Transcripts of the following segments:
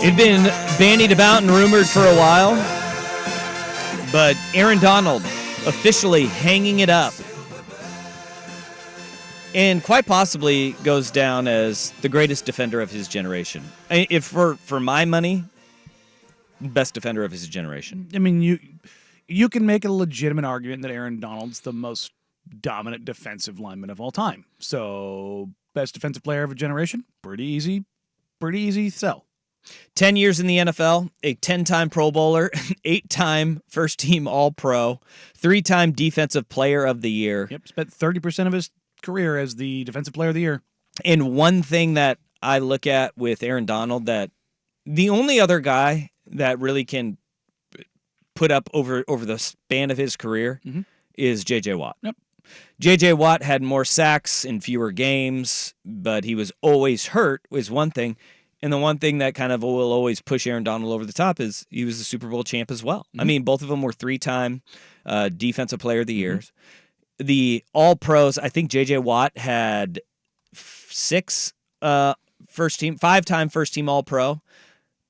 It'd been bandied about and rumored for a while, but Aaron Donald officially hanging it up and quite possibly goes down as the greatest defender of his generation. If for my money, best defender of his generation. I mean, you can make a legitimate argument that Aaron Donald's the most dominant defensive lineman of all time. So, best defensive player of a generation, pretty easy sell. 10 years in the NFL, a 10-time Pro Bowler, 8-time first-team All-Pro, 3-time Defensive Player of the Year. Yep, spent 30% of his career as the Defensive Player of the Year. And one thing that I look at with Aaron Donald, that the only other guy that really can put up over the span of his career is J.J. Watt. Yep. J.J. Watt had more sacks in fewer games, but he was always hurt, was one thing. And the one thing that kind of will always push Aaron Donald over the top is he was the Super Bowl champ as well. I mean, both of them were 3-time Defensive Player of the Year. The All-Pros, I think J.J. Watt had 5-time first-team All-Pro.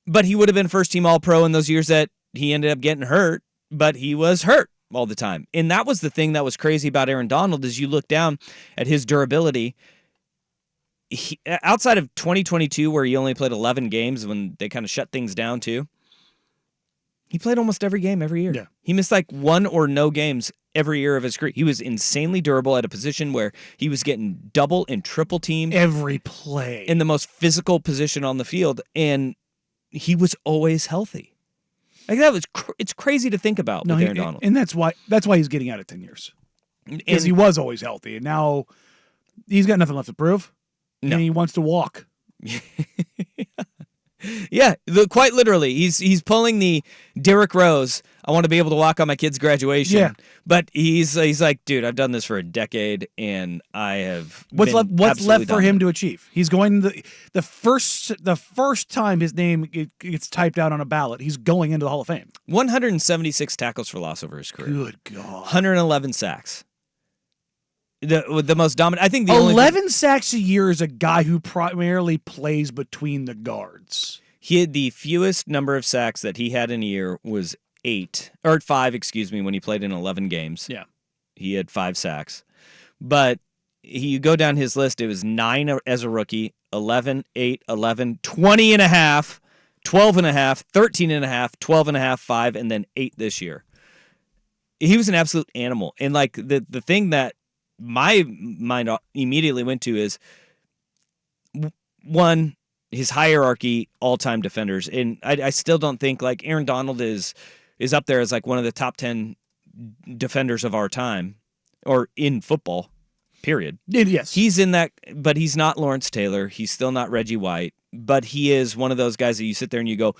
But he would have been first-team All-Pro in those years that he ended up getting hurt, but he was hurt all the time. And that was the thing that was crazy about Aaron Donald is you look down at his durability. Outside of 2022, where he only played 11 games when they kind of shut things down too, he played almost every game every year. Yeah. He missed like one or no games every year of his career. He was insanely durable at a position where he was getting double and triple teamed every play in the most physical position on the field, and he was always healthy. Like that was it's crazy to think about with Aaron Donald, and that's why he's getting out of 10 years because he was always healthy, and now he's got nothing left to prove. No. And he wants to walk. Yeah, quite literally. He's pulling the Derrick Rose, I want to be able to walk on my kid's graduation. Yeah. But he's like, dude, I've done this for a decade, and I have What's left for him dominant. to achieve? He's going the first time his name gets typed out on a ballot, he's going into the Hall of Fame. 176 tackles for loss over his career. Good God. 111 sacks. The most dominant. I think the 11 sacks a year is a guy who primarily plays between the guards. He had the fewest number of sacks that he had in a year was 5, when he played in 11 games. Yeah. He had 5 sacks. But you go down his list, it was 9 as a rookie, 11, 8, 11, 20 and a half, 12 and a half, 13 and a half, 12 and a half, 5, and then 8 this year. He was an absolute animal. And like the thing that my mind immediately went to is one, his hierarchy, all-time defenders. And I still don't think like Aaron Donald is up there as like one of the top 10 defenders of our time or in football, period. Yes. He's in that, but he's not Lawrence Taylor. He's still not Reggie White, but he is one of those guys that you sit there and you go,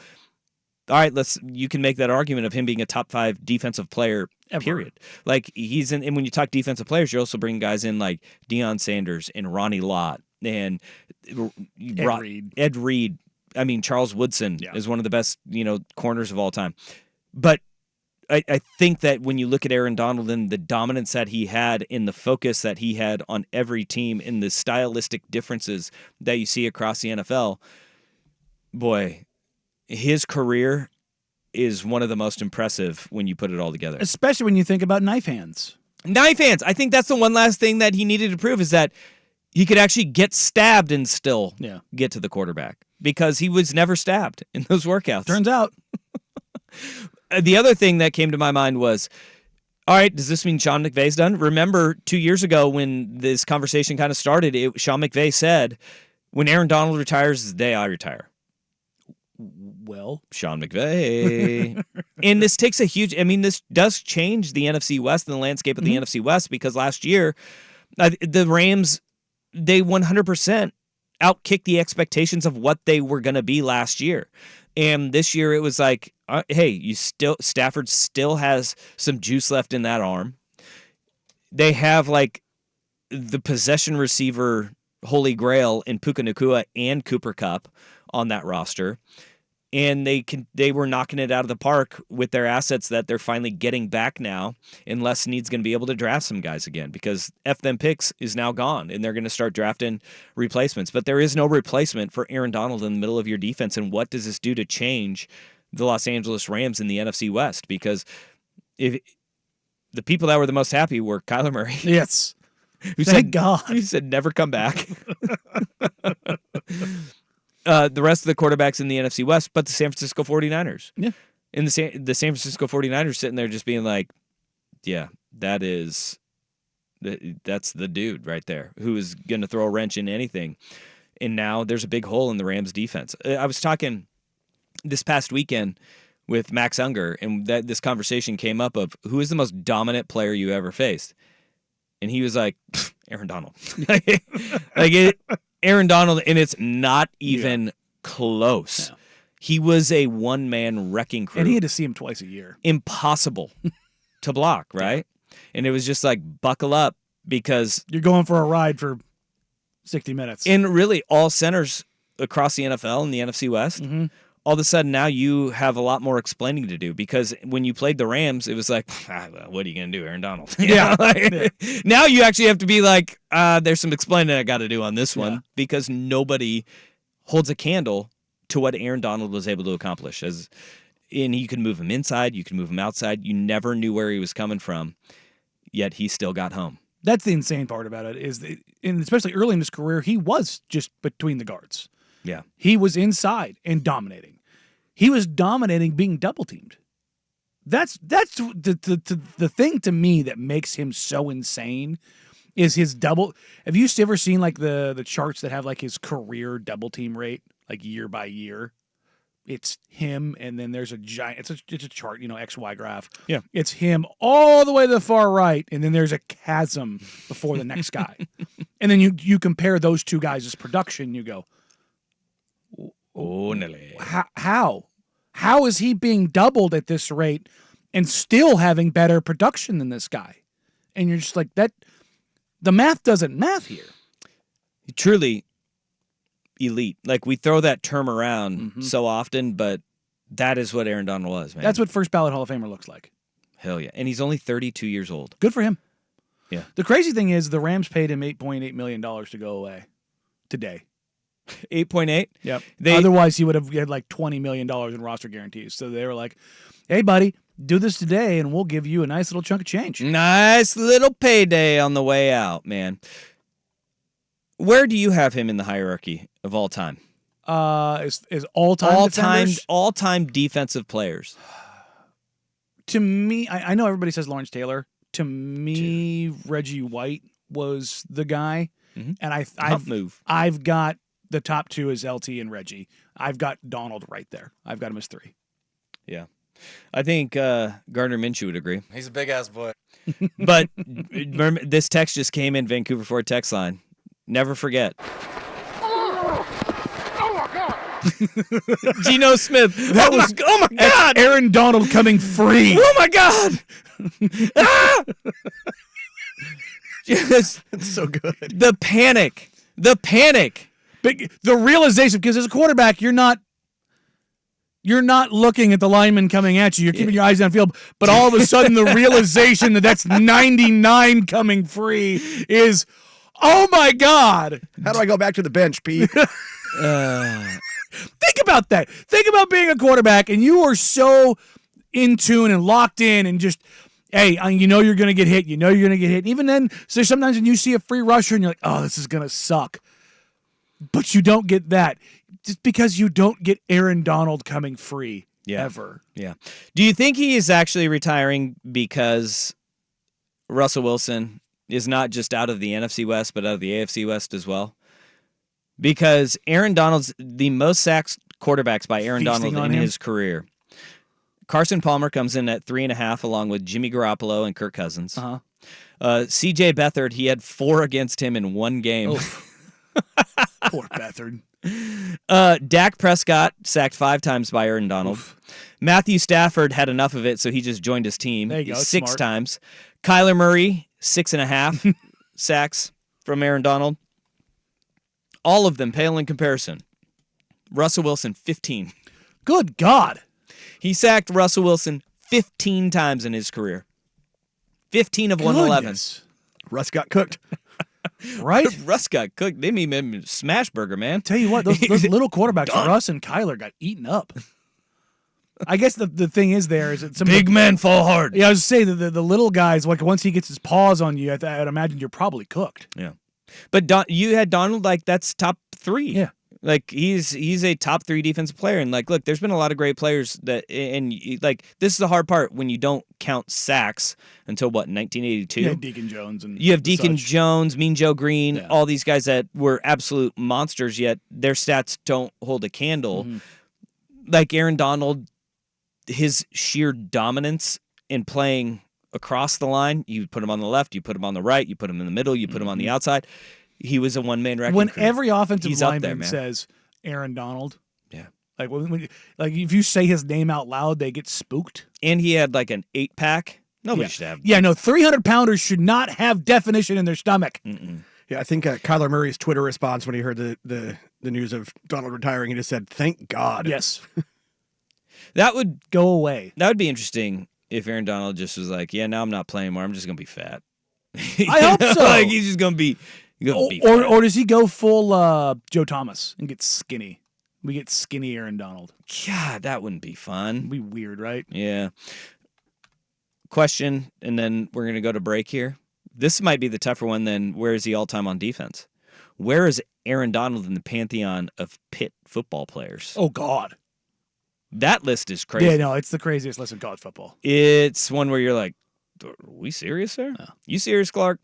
all right, you can make that argument of him being a top 5 defensive player, period. Like he's in, and when you talk defensive players, you also bring guys in like Deion Sanders and Ronnie Lott and Ed Reed. I mean, Charles Woodson is one of the best, corners of all time. But I think that when you look at Aaron Donald and the dominance that he had and the focus that he had on every team and the stylistic differences that you see across the NFL, boy, his career is one of the most impressive when you put it all together. Especially when you think about knife hands. Knife hands. I think that's the one last thing that he needed to prove is that he could actually get stabbed and still get to the quarterback because he was never stabbed in those workouts. Turns out. The other thing that came to my mind was, all right, does this mean Sean McVay's done? Remember 2 years ago when this conversation kind of started, Sean McVay said, when Aaron Donald retires, is the day I retire. Well, Sean McVay. And this takes this does change the NFC West and the landscape of the NFC West because last year, the Rams, they 100% outkicked the expectations of what they were going to be last year. And this year it was like, hey, Stafford still has some juice left in that arm. They have like the possession receiver holy grail in Puka Nacua and Cooper Kupp on that roster. And they were knocking it out of the park with their assets that they're finally getting back now. And Les Snead's going to be able to draft some guys again because F them picks is now gone, and they're going to start drafting replacements. But there is no replacement for Aaron Donald in the middle of your defense. And what does this do to change the Los Angeles Rams in the NFC West? Because if the people that were the most happy were Kyler Murray. Yes. Who Thank God. He said, never come back. The rest of the quarterbacks in the NFC West, but the San Francisco 49ers. Yeah. And the San Francisco 49ers sitting there just being like, yeah, that's the dude right there who is going to throw a wrench in anything. And now there's a big hole in the Rams defense. I was talking this past weekend with Max Unger, and this conversation came up of who is the most dominant player you ever faced. And he was like, Aaron Donald. Aaron Donald, and it's not even close. Yeah. He was a one-man wrecking crew. And he had to see him twice a year. Impossible to block, right? Yeah. And it was just like, buckle up, because you're going for a ride for 60 minutes. And really, all centers across the NFL and the NFC West, all of a sudden now you have a lot more explaining to do, because when you played the Rams, it was like, what are you going to do, Aaron Donald? Yeah. Now you actually have to be like, there's some explaining I got to do on this one, because nobody holds a candle to what Aaron Donald was able to accomplish. And you can move him inside, you can move him outside. You never knew where he was coming from, yet he still got home. That's the insane part about it, and especially early in his career, he was just between the guards. Yeah. He was inside and dominating. He was dominating being double teamed. That's the thing to me that makes him so insane is his double. Have you ever seen like the charts that have like his career double team rate, like year by year? It's him, and then there's a giant. It's a chart, XY graph. Yeah, it's him all the way to the far right, and then there's a chasm before the next guy, and then you compare those two guys' production. You go, How is he being doubled at this rate and still having better production than this guy? And you're just like, that. The math doesn't math here. Truly elite. Like, we throw that term around so often, but that is what Aaron Donald was, man. That's what first ballot Hall of Famer looks like. Hell yeah. And he's only 32 years old. Good for him. Yeah. The crazy thing is the Rams paid him $8.8 million to go away today. 8.8? Yep. Otherwise, he would have had like $20 million in roster guarantees. So they were like, hey, buddy, do this today, and we'll give you a nice little chunk of change. Nice little payday on the way out, man. Where do you have him in the hierarchy of all time? Is all-time all-time defensive players. To me, I know everybody says Lawrence Taylor. To me, Reggie White was the guy. And I've got the top two as LT and Reggie. I've got Donald right there. I've got him as 3. Yeah. I think Gardner Minshew would agree. He's a big-ass boy. But remember, this text just came in, Vancouver Ford text line. Never forget. Oh my God. Geno Smith. That was, oh my God. Aaron Donald coming free. Oh my God. Ah! Just, it's so good. The panic. The realization, because as a quarterback, you're not looking at the lineman coming at you. You're keeping your eyes downfield. But all of a sudden, the realization that's 99 coming free is, oh my God. How do I go back to the bench, Pete? Think about that. Think about being a quarterback, and you are so in tune and locked in and just, hey, you know you're going to get hit. You know you're going to get hit. And even then, so sometimes when you see a free rusher and you're like, oh, this is going to suck. But you don't get that. Just because you don't get Aaron Donald coming free ever. Yeah. Do you think he is actually retiring because Russell Wilson is not just out of the NFC West, but out of the AFC West as well? Because Aaron Donald's the most sacks quarterbacks by Aaron Donald in his career. Carson Palmer comes in at 3.5, along with Jimmy Garoppolo and Kirk Cousins. C.J. Beathard, he had 4 against him in one game. Poor Beathard. Dak Prescott sacked 5 times by Aaron Donald. Oof. Matthew Stafford had enough of it, so he just joined his team. There you go. 6 times. Kyler Murray, 6.5 sacks from Aaron Donald. All of them pale in comparison. Russell Wilson, 15. Good God. He sacked Russell Wilson 15 times in his career. 15 of 111. Goodness. Russ got cooked. Right? Russ got cooked. They made him smash burger, man. Tell you what, those little quarterbacks, Russ and Kyler, got eaten up. I guess the thing is there is that some Big men fall hard. Yeah, I was saying that the little guys, like once he gets his paws on you, I'd imagine you're probably cooked. Yeah. But you had Donald, like, that's top 3. Yeah. Like, he's a top 3 defensive player. And, like, look, there's been a lot of great players that, and, like, this is the hard part when you don't count sacks until, what, 1982? Yeah, Deacon Jones. And You have Deacon such. Jones, Mean Joe Green, Yeah. all these guys that were absolute monsters, yet their stats don't hold a candle. Mhm. Like Aaron Donald, his sheer dominance in playing across the line, you put him on the left, you put him on the right, you put him in the middle, you put him on the outside. He was a one-man wrecking When crew. every offensive He's up lineman there, man. says Aaron Donald, Yeah. like like if you say his name out loud, they get spooked. And he had like an 8-pack. Nobody Yeah. should have. Yeah, no, 300-pounders should not have definition in their stomach. Mm-mm. Yeah, I think Kyler Murray's Twitter response when he heard the news of Donald retiring, he just said, "Thank God." Yes, That would go away. be interesting if Aaron Donald just was like, yeah, now I'm not playing more. I'm just gonna be fat. I hope so. Like he's just gonna be. Be Or fat. does he go full Joe Thomas and get skinny? We get skinny Aaron Donald. God, that wouldn't be fun. It'd be weird, right? Yeah. Question, and then we're gonna go to break here. This might be the tougher one than where is he all time on defense? Where is Aaron Donald in the pantheon of Pitt football players? Oh God. That list is crazy. Yeah, no, it's the craziest list in college football. It's one where you're like, are we serious, sir? You serious, Clark?